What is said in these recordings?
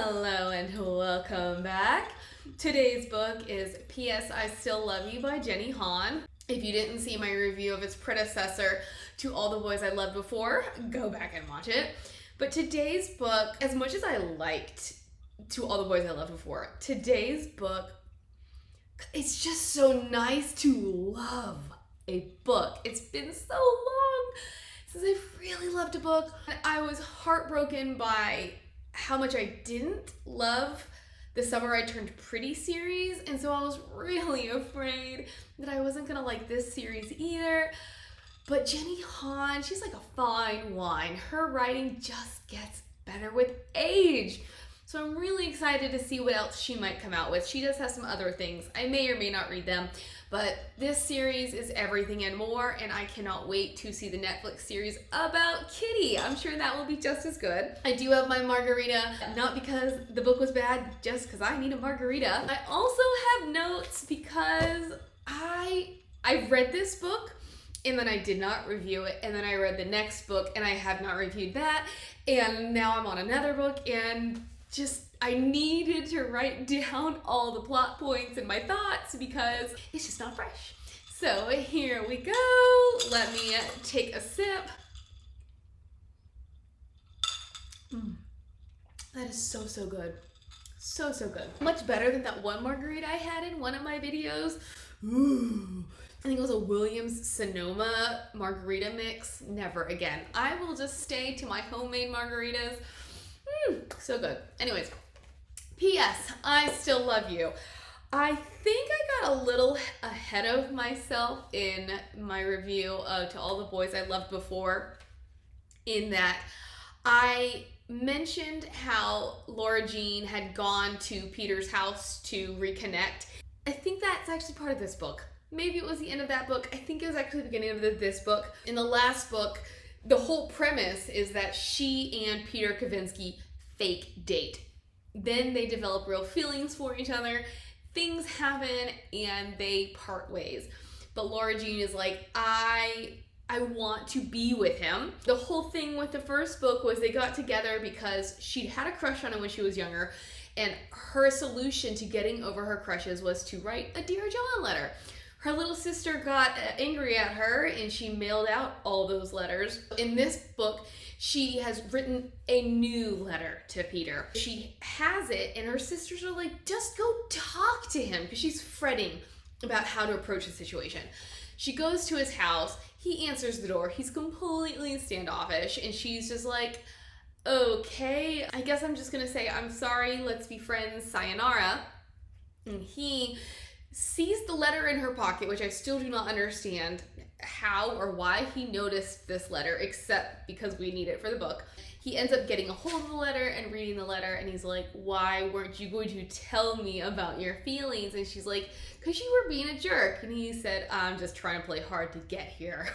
Hello and welcome back. Today's book is P.S. I Still Love You by Jenny Han. If you didn't see my review of its predecessor, To All the Boys I Loved Before, go back and watch it. But today's book, as much as I liked To All the Boys I Loved Before, today's book, it's just so nice to love a book. It's been so long since I've really loved a book. I was heartbroken by how much I didn't love the Summer I Turned Pretty series, and so I was really afraid that I wasn't gonna like this series either. But Jenny Han, she's like a fine wine. Her writing just gets better with age. So I'm really excited to see what else she might come out with. She does have some other things. I may or may not read them, but this series is everything and more, and I cannot wait to see the Netflix series about Kitty. I'm sure that will be just as good. I do have my margarita, not because the book was bad, just because I need a margarita. I also have notes because I read this book, and then I did not review it, and then I read the next book, and I have not reviewed that, and now I'm on another book, and I needed to write down all the plot points and my thoughts because it's just not fresh. So here we go. Let me take a sip. That is so, so good. So, so good. Much better than that one margarita I had in one of my videos. Ooh. I think it was a Williams Sonoma margarita mix. Never again. I will just stay to my homemade margaritas. So good. Anyways, P.S. I still love you. I think I got a little ahead of myself in my review of To All the Boys I Loved Before, in that I mentioned how Lara Jean had gone to Peter's house to reconnect. I think that's actually part of this book. Maybe it was the end of that book. I think it was actually the beginning of this book. In the last book, the whole premise is that she and Peter Kavinsky fake date. Then they develop real feelings for each other. Things happen and they part ways. But Lara Jean is like, I want to be with him. The whole thing with the first book was they got together because she'd had a crush on him when she was younger, and her solution to getting over her crushes was to write a Dear John letter. Her little sister got angry at her and she mailed out all those letters. In this book, she has written a new letter to Peter. She has it and her sisters are like, just go talk to him, because she's fretting about how to approach the situation. She goes to his house, he answers the door, he's completely standoffish, and she's just like, okay, I guess I'm just gonna say, I'm sorry, let's be friends, sayonara. And he sees the letter in her pocket, which I still do not understand how or why he noticed this letter, except because we need it for the book. He ends up getting a hold of the letter and reading the letter, and he's like, why weren't you going to tell me about your feelings? And she's like, because you were being a jerk. And he said, I'm just trying to play hard to get here.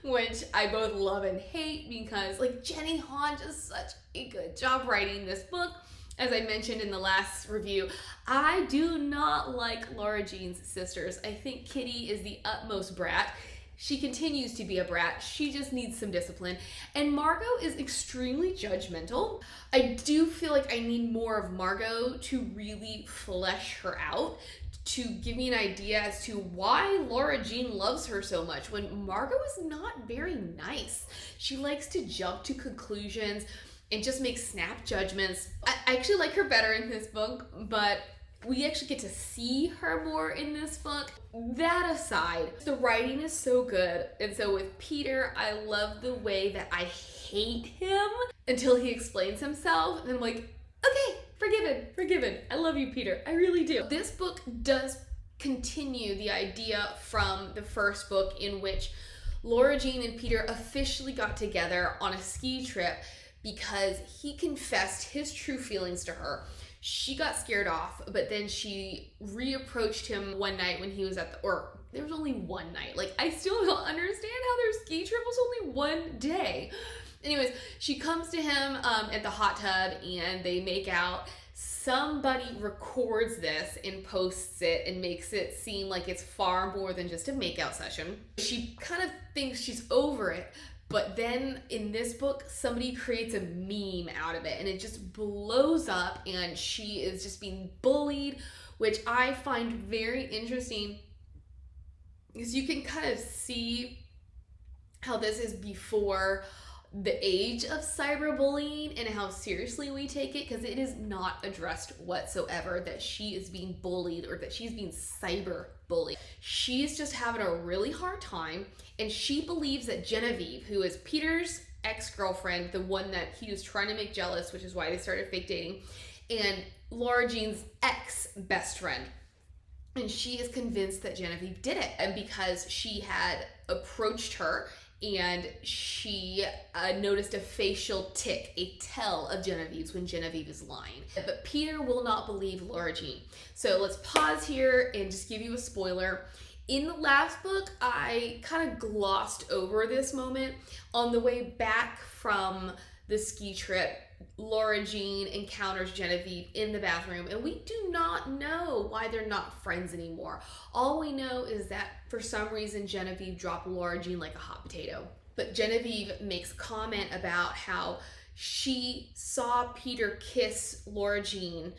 Which I both love and hate, because Jenny Han does such a good job writing this book. As I mentioned in the last review, I do not like Lara Jean's sisters. I think Kitty is the utmost brat. She continues to be a brat. She just needs some discipline. And Margot is extremely judgmental. I do feel like I need more of Margot to really flesh her out, to give me an idea as to why Lara Jean loves her so much when Margot is not very nice. She likes to jump to conclusions and just make snap judgments. I actually like her better in this book, but we actually get to see her more in this book. That aside, the writing is so good. And so with Peter, I love the way that I hate him until he explains himself. And I'm like, okay, forgiven. I love you, Peter. I really do. This book does continue the idea from the first book, in which Lara Jean and Peter officially got together on a ski trip because he confessed his true feelings to her. She got scared off, but then she reapproached him one night when he was there was only one night. I still don't understand how their ski trip was only one day. Anyways, she comes to him at the hot tub and they make out. Somebody records this and posts it and makes it seem like it's far more than just a makeout session. She kind of thinks she's over it, But then in this book, somebody creates a meme out of it and it just blows up and she is just being bullied, which I find very interesting because you can kind of see how this is before the age of cyberbullying and how seriously we take it, because it is not addressed whatsoever that she is being bullied or that she's being cyber bullied. She's just having a really hard time, and she believes that Genevieve, who is Peter's ex-girlfriend, the one that he was trying to make jealous, which is why they started fake dating, and Lara Jean's ex-best friend. And she is convinced that Genevieve did it, and because she had approached her and she noticed a facial tic, a tell of Genevieve's when Genevieve is lying. But Peter will not believe Lara Jean. So let's pause here and just give you a spoiler. In the last book, I kind of glossed over this moment. On the way back from the ski trip, Lara Jean encounters Genevieve in the bathroom, and we do not know why they're not friends anymore. All we know is that for some reason Genevieve dropped Lara Jean like a hot potato. But Genevieve makes comment about how she saw Peter kiss Lara Jean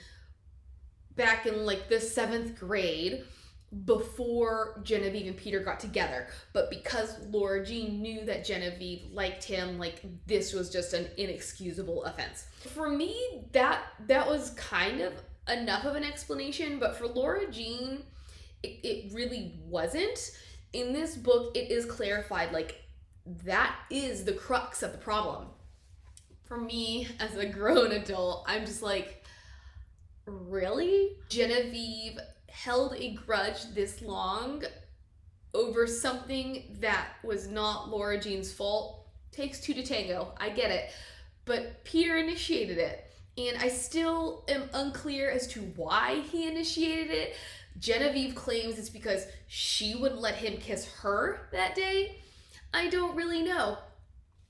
back in like the 7th grade before Genevieve and Peter got together, but because Lara Jean knew that Genevieve liked him, like this was just an inexcusable offense. For me, that was kind of enough of an explanation, but for Lara Jean, it really wasn't. In this book, it is clarified, like that is the crux of the problem. For me, as a grown adult, I'm just like, really? Genevieve held a grudge this long over something that was not Lara Jean's fault. Takes two to tango, I get it. But Peter initiated it, and I still am unclear as to why he initiated it. Genevieve claims it's because she wouldn't let him kiss her that day. I don't really know.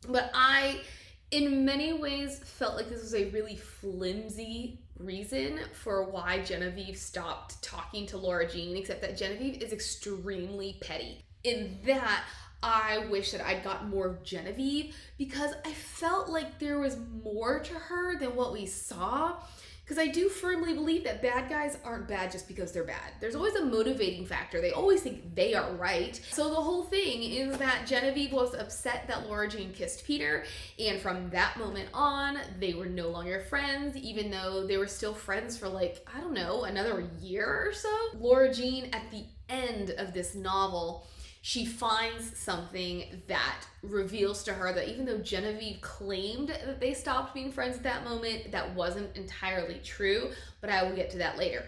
But I, in many ways, felt like this was a really flimsy reason for why Genevieve stopped talking to Lara Jean, except that Genevieve is extremely petty. In that, I wish that I'd got more of Genevieve, because I felt like there was more to her than what we saw. Because I do firmly believe that bad guys aren't bad just because they're bad. There's always a motivating factor. They always think they are right. So the whole thing is that Genevieve was upset that Lara Jean kissed Peter, and from that moment on, they were no longer friends, even though they were still friends for like, I don't know, another year or so. Lara Jean, at the end of this novel, she finds something that reveals to her that even though Genevieve claimed that they stopped being friends at that moment, that wasn't entirely true, but I will get to that later.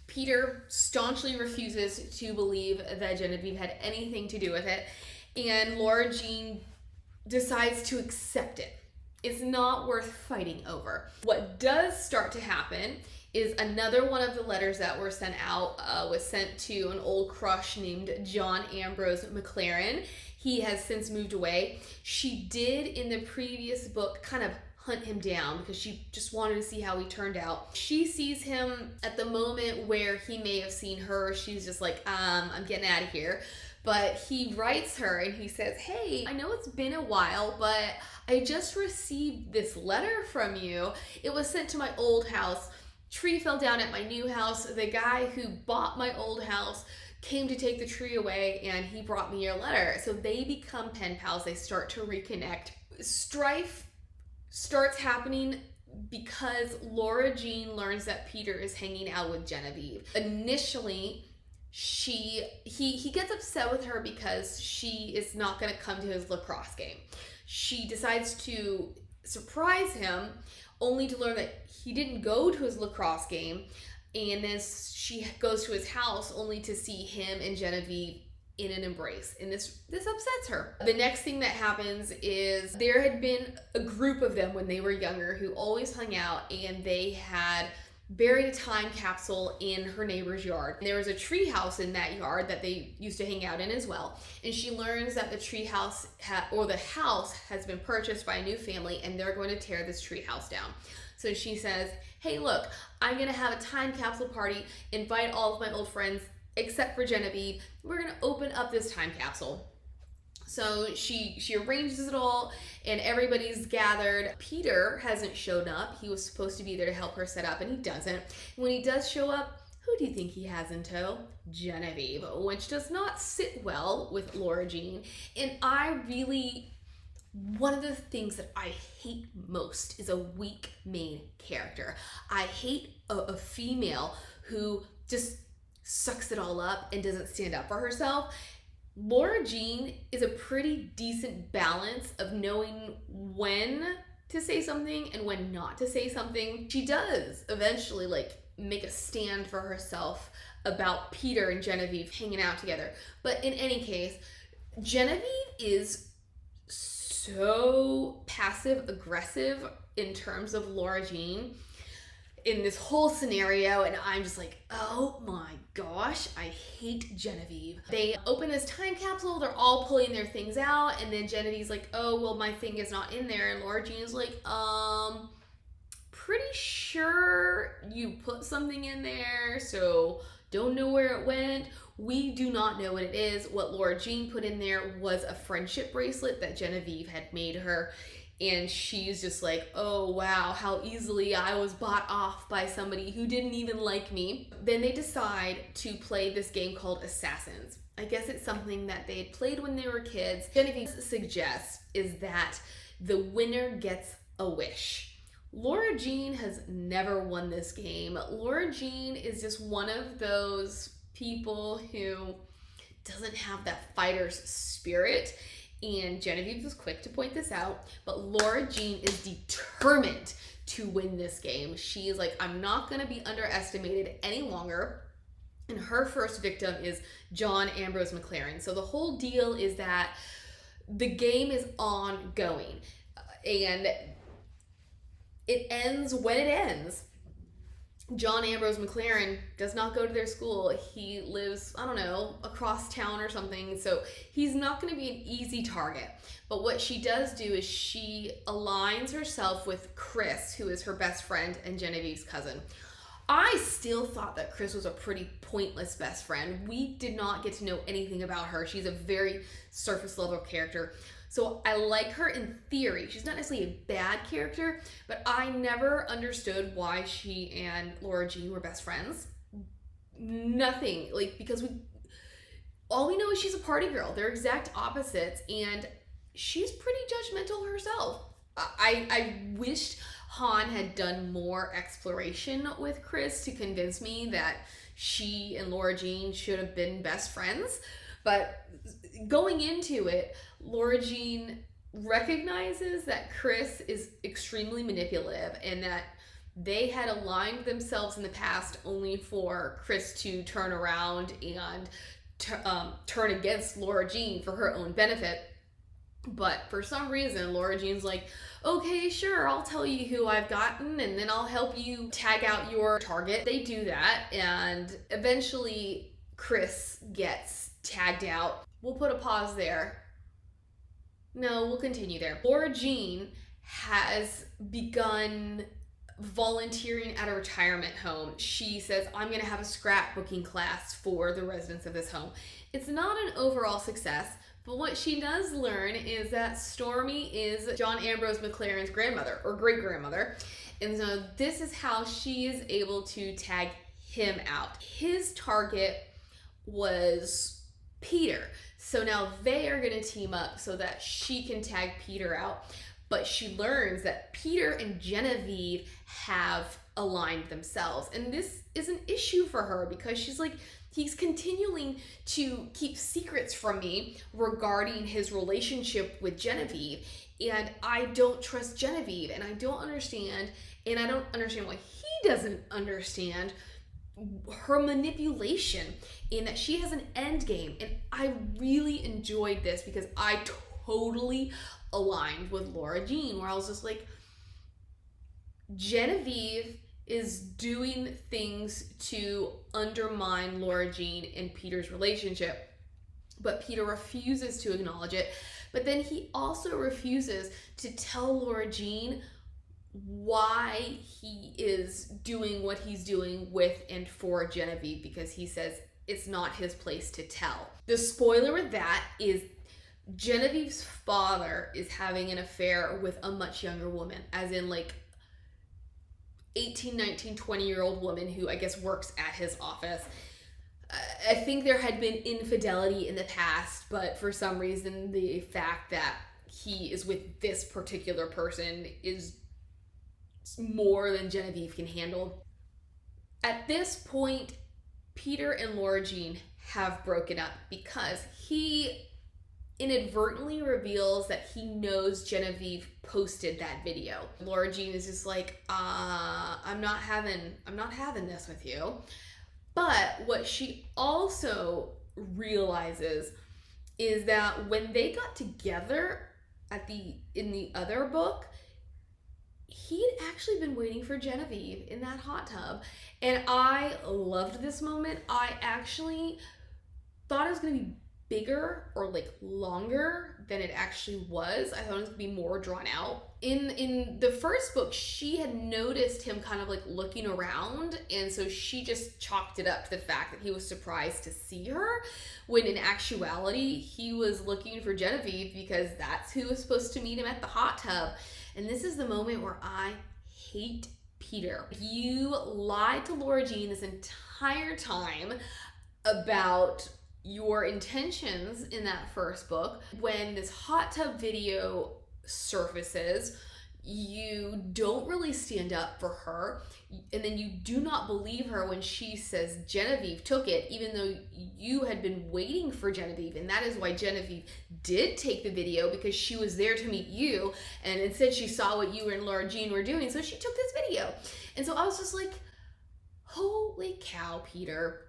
Peter staunchly refuses to believe that Genevieve had anything to do with it, and Lara Jean decides to accept it. It's not worth fighting over. What does start to happen is another one of the letters that were sent out was sent to an old crush named John Ambrose McLaren. He has since moved away. She did, in the previous book, kind of hunt him down because she just wanted to see how he turned out. She sees him at the moment where he may have seen her. She's just like, I'm getting out of here. But he writes her and he says, hey, I know it's been a while, but I just received this letter from you. It was sent to my old house. Tree fell down at my new house. The guy who bought my old house came to take the tree away, and he brought me your letter. So they become pen pals. They start to reconnect. Strife starts happening because Lara Jean learns that Peter is hanging out with Genevieve. Initially, he gets upset with her because she is not going to come to his lacrosse game. She decides to surprise him, only to learn that he didn't go to his lacrosse game, and then she goes to his house only to see him and Genevieve in an embrace, and this upsets her. The next thing that happens is there had been a group of them when they were younger who always hung out, and they had buried a time capsule in her neighbor's yard. There was a tree house in that yard that they used to hang out in as well. And she learns that the tree house the house has been purchased by a new family, and they're going to tear this tree house down. So she says, hey, look, I'm gonna have a time capsule party, invite all of my old friends except for Genevieve. We're gonna open up this time capsule. So she arranges it all, and everybody's gathered. Peter hasn't shown up. He was supposed to be there to help her set up, and he doesn't. When he does show up, who do you think he has in tow? Genevieve, which does not sit well with Lara Jean. And one of the things that I hate most is a weak main character. I hate a female who just sucks it all up and doesn't stand up for herself. Lara Jean is a pretty decent balance of knowing when to say something and when not to say something. She does eventually make a stand for herself about Peter and Genevieve hanging out together. But in any case, Genevieve is so passive aggressive in terms of Lara Jean in this whole scenario, and I'm just like, oh my gosh, I hate Genevieve. They open this time capsule, they're all pulling their things out, and then Genevieve's like, oh, well, my thing is not in there, and Lara Jean is like, pretty sure you put something in there, so don't know where it went. We do not know what it is. What Lara Jean put in there was a friendship bracelet that Genevieve had made her. And she's just like, oh wow, how easily I was bought off by somebody who didn't even like me. Then they decide to play this game called Assassins. I guess it's something that they had played when they were kids. Genevieve suggests is that the winner gets a wish. Lara Jean has never won this game. Lara Jean is just one of those people who doesn't have that fighter's spirit. And Genevieve was quick to point this out, but Lara Jean is determined to win this game. She is like, I'm not going to be underestimated any longer. And her first victim is John Ambrose McLaren. So the whole deal is that the game is ongoing. And it ends when it ends. John Ambrose McLaren does not go to their school. He lives, I don't know, across town or something. So he's not going to be an easy target. But what she does do is she aligns herself with Chris, who is her best friend and Genevieve's cousin. I still thought that Chris was a pretty pointless best friend. We did not get to know anything about her. She's a very surface level character. So I like her in theory. She's not necessarily a bad character, but I never understood why she and Lara Jean were best friends. Nothing. Because all we know is she's a party girl. They're exact opposites, and she's pretty judgmental herself. I wished Han had done more exploration with Chris to convince me that she and Lara Jean should have been best friends. But going into it, Lara Jean recognizes that Chris is extremely manipulative and that they had aligned themselves in the past only for Chris to turn around and turn against Lara Jean for her own benefit. But for some reason, Lara Jean's like, okay, sure, I'll tell you who I've gotten and then I'll help you tag out your target. They do that, and eventually Chris gets tagged out. We'll put a pause there. No, we'll continue there. Lara Jean has begun volunteering at a retirement home. She says, I'm going to have a scrapbooking class for the residents of this home. It's not an overall success, but what she does learn is that Stormy is John Ambrose McLaren's grandmother or great-grandmother. And so this is how she is able to tag him out. His target was Peter. So now they are going to team up so that she can tag Peter out. But she learns that Peter and Genevieve have aligned themselves. And this is an issue for her because she's like, he's continuing to keep secrets from me regarding his relationship with Genevieve. And I don't trust Genevieve, and I don't understand why he doesn't understand her manipulation in that she has an end game. And I really enjoyed this because I totally aligned with Lara Jean, where I was just like, Genevieve is doing things to undermine Lara Jean and Peter's relationship, but Peter refuses to acknowledge it. But then he also refuses to tell Lara Jean why he is doing what he's doing with and for Genevieve, because he says it's not his place to tell. The spoiler with that is Genevieve's father is having an affair with a much younger woman, as in like 18, 19, 20-year-old woman who I guess works at his office. I think there had been infidelity in the past, but for some reason the fact that he is with this particular person is more than Genevieve can handle. At this point, Peter and Lara Jean have broken up because he inadvertently reveals that he knows Genevieve posted that video. Lara Jean is just like, I'm not having this with you. But what she also realizes is that when they got together in the other book, he'd actually been waiting for Genevieve in that hot tub. And I loved this moment. I actually thought it was going to be bigger or like longer than it actually was. I thought it was going to be more drawn out. In the first book, she had noticed him kind of like looking around, and so she just chalked it up to the fact that he was surprised to see her, when in actuality he was looking for Genevieve because that's who was supposed to meet him at the hot tub. And this is the moment where I hate Peter. You lied to Lara Jean this entire time about your intentions in that first book. When this hot tub video surfaces, you don't really stand up for her, and then you do not believe her when she says Genevieve took it, even though you had been waiting for Genevieve. And that is why Genevieve did take the video, because she was there to meet you, and instead she saw what you and Lara Jean were doing, so she took this video. And so I was just like, holy cow, Peter,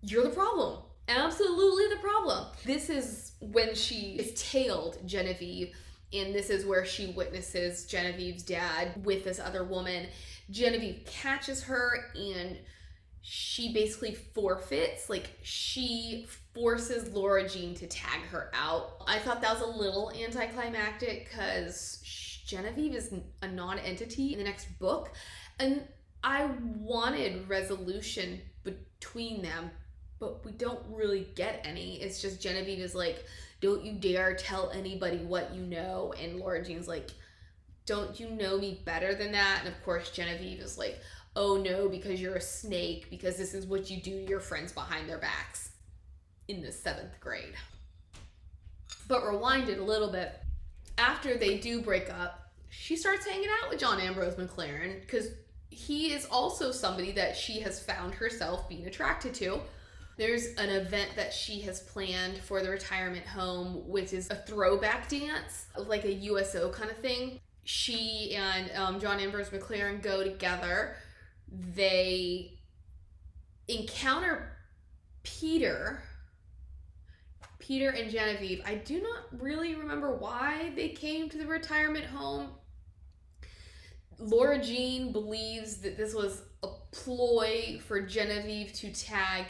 you're the problem. Absolutely the problem. This is when she is tailed Genevieve, and this is where she witnesses Genevieve's dad with this other woman. Genevieve catches her, and she basically forfeits. Like, she forces Lara Jean to tag her out. I thought that was a little anticlimactic because Genevieve is a non-entity in the next book, and I wanted resolution between them, but we don't really get any. It's just Genevieve is like, don't you dare tell anybody what you know. And Lara Jean's like, don't you know me better than that? And of course Genevieve is like, oh no, because you're a snake, because this is what you do to your friends behind their backs in the 7th grade. But rewind it a little bit. After they do break up, she starts hanging out with John Ambrose McLaren because he is also somebody that she has found herself being attracted to. There's an event that she has planned for the retirement home, which is a throwback dance, like a USO kind of thing. She and John Ambrose McLaren go together. They encounter Peter and Genevieve. I do not really remember why they came to the retirement home. Lara Jean believes that this was a ploy for Genevieve to tag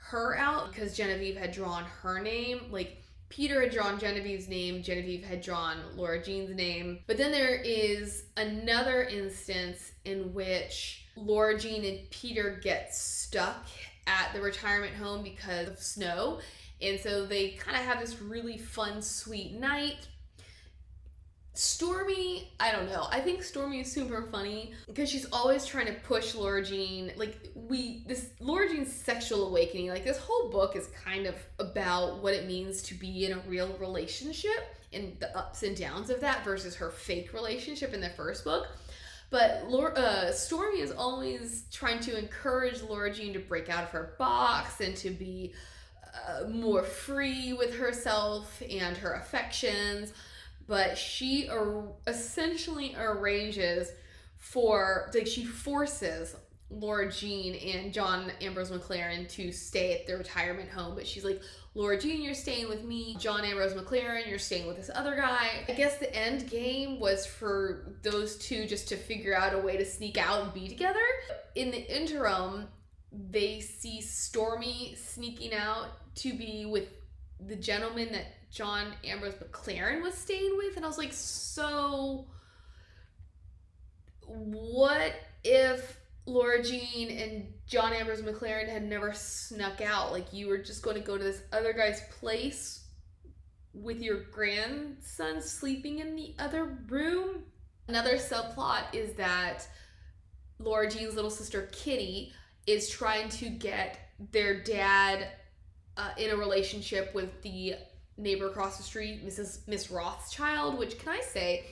her out because Genevieve had drawn her name. Like, Peter had drawn Genevieve's name, Genevieve had drawn Lara Jean's name. But then there is another instance in which Lara Jean and Peter get stuck at the retirement home because of snow. And so they kind of have this really fun, sweet night. Stormy, I don't know. I think Stormy is super funny because she's always trying to push Lara Jean. This Lara Jean's sexual awakening, like, this whole book is kind of about what it means to be in a real relationship and the ups and downs of that versus her fake relationship in the first book. But Stormy is always trying to encourage Lara Jean to break out of her box and to be more free with herself and her affections. But she essentially arranges for, like, she forces Lara Jean and John Ambrose McLaren to stay at the retirement home. But she's like, Lara Jean, you're staying with me. John Ambrose McLaren, you're staying with this other guy. I guess the end game was for those two just to figure out a way to sneak out and be together. In the interim, they see Stormy sneaking out to be with the gentleman that John Ambrose McLaren was staying with. And I was like, so what if Lara Jean and John Ambrose McLaren had never snuck out? Like, you were just going to go to this other guy's place with your grandson sleeping in the other room. Another subplot is that Lara Jean's little sister Kitty is trying to get their dad in a relationship with the neighbor across the street, Miss Rothschild, which, can I say,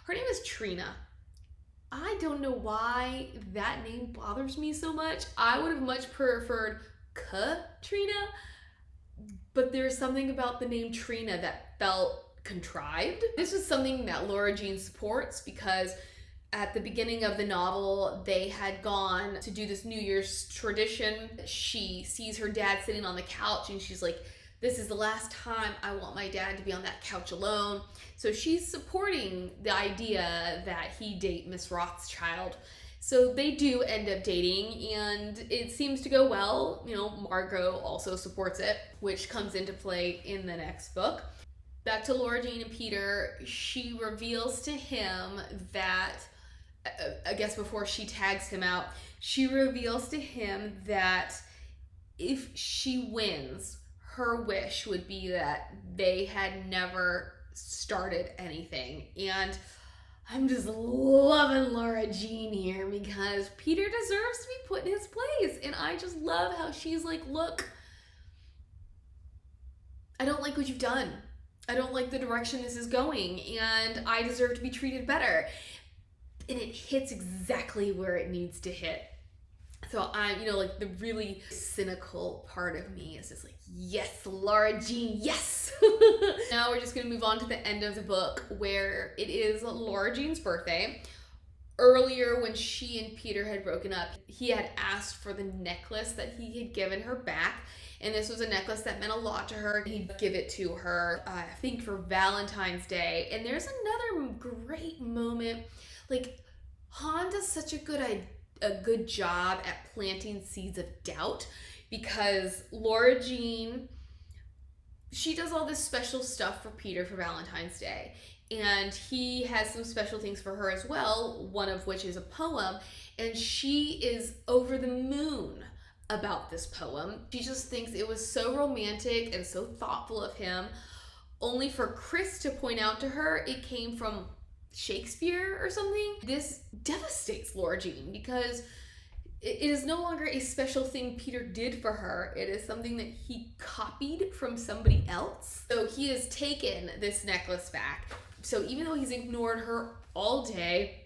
her name is Trina. I don't know why that name bothers me so much. I would have much preferred Katrina, but there's something about the name Trina that felt contrived. This was something that Lara Jean supports because at the beginning of the novel, they had gone to do this New Year's tradition. She sees her dad sitting on the couch and she's like, this is the last time I want my dad to be on that couch alone. So she's supporting the idea that he date Miss Rothschild. So they do end up dating and it seems to go well. You know, Margot also supports it, which comes into play in the next book. Back to Lara Jean and Peter, she reveals to him that, I guess before she tags him out, she reveals to him that if she wins, her wish would be that they had never started anything. And I'm just loving Lara Jean here because Peter deserves to be put in his place. And I just love how she's like, look, I don't like what you've done. I don't like the direction this is going, and I deserve to be treated better. And it hits exactly where it needs to hit. So I'm, like the really cynical part of me is just like, yes, Lara Jean, yes. Now we're just gonna move on to the end of the book where it is Lara Jean's birthday. Earlier when she and Peter had broken up, he had asked for the necklace that he had given her back. And this was a necklace that meant a lot to her. He'd give it to her, I think for Valentine's Day. And there's another great moment. Like, Han does such a good job at planting seeds of doubt because Lara Jean, she does all this special stuff for Peter for Valentine's Day. And he has some special things for her as well, one of which is a poem. And she is over the moon about this poem. She just thinks it was so romantic and so thoughtful of him, only for Chris to point out to her it came from Shakespeare or something. This devastates Lara Jean because it is no longer a special thing Peter did for her. It is something that he copied from somebody else. So he has taken this necklace back. So even though he's ignored her all day,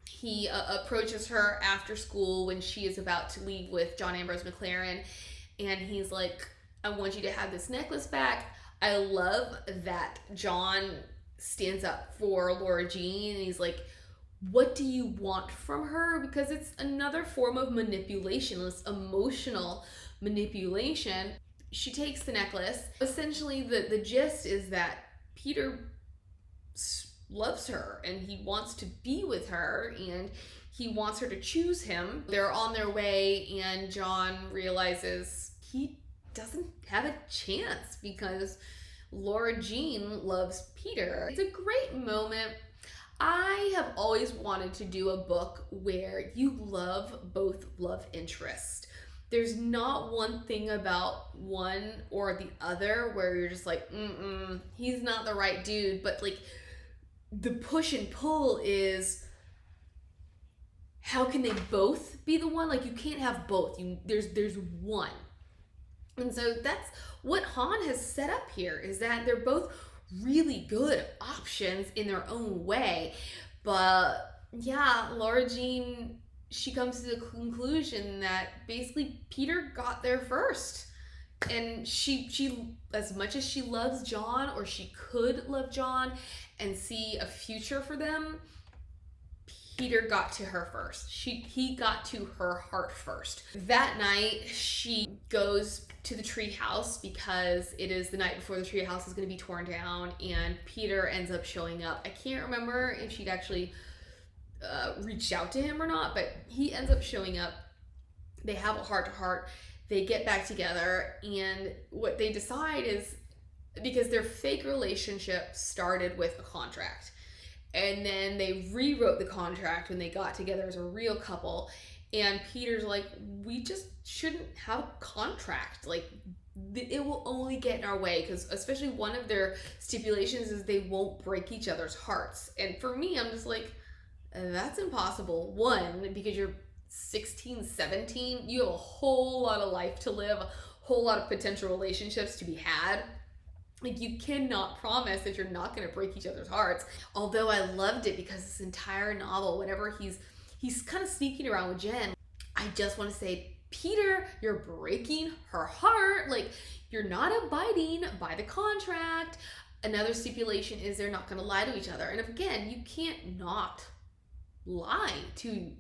he approaches her after school when she is about to leave with John Ambrose McLaren, and he's like, I want you to have this necklace back. I love that John stands up for Lara Jean, and he's like, what do you want from her? Because it's another form of manipulation, this emotional manipulation. She takes the necklace. Essentially, the gist is that Peter loves her and he wants to be with her and he wants her to choose him. They're on their way and John realizes he doesn't have a chance because Lara Jean loves Peter. It's a great moment. I have always wanted to do a book where you love both love interests. There's not one thing about one or the other where you're just like, he's not the right dude, but like the push and pull is how can they both be the one? Like you can't have both. There's one. And so that's what Han has set up here, is that they're both really good options in their own way. But yeah, Lara Jean, she comes to the conclusion that basically Peter got there first. And she as much as she loves John, or she could love John and see a future for them, Peter got to her first. He got to her heart first. That night, she goes to the treehouse because it is the night before the treehouse is going to be torn down, and Peter ends up showing up. I can't remember if she'd actually reached out to him or not, but he ends up showing up. They have a heart-to-heart. They get back together, and what they decide is, because their fake relationship started with a contract, and then they rewrote the contract when they got together as a real couple, and Peter's like, we just shouldn't have a contract. Like, it will only get in our way, because especially one of their stipulations is they won't break each other's hearts. And for me, I'm just like, that's impossible. One, because you're 16, 17, you have a whole lot of life to live, a whole lot of potential relationships to be had. Like, you cannot promise that you're not going to break each other's hearts. Although I loved it, because this entire novel, whenever he's kind of sneaking around with Jen, I just want to say, Peter, you're breaking her heart. Like, you're not abiding by the contract. Another stipulation is they're not going to lie to each other. And again, you can't not lie to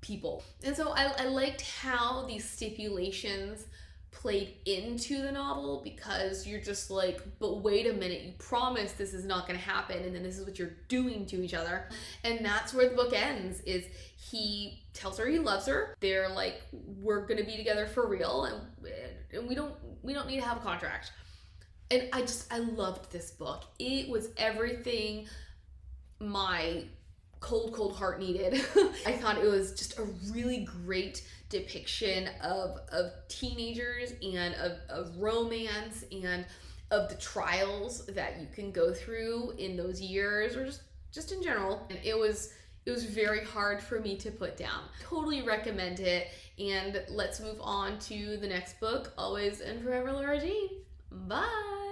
people. And so I liked how these stipulations played into the novel, because you're just like, but wait a minute, you promised this is not going to happen, and then this is what you're doing to each other. And that's where the book ends, is he tells her he loves her. They're like, we're going to be together for real, and we don't need to have a contract. And I loved this book. It was everything my cold heart needed. I thought it was just a really great depiction of teenagers, and of romance, and of the trials that you can go through in those years, or just in general. And it was very hard for me to put down. Totally recommend it. And let's move on to the next book. Always and forever, Lara Jean. Bye.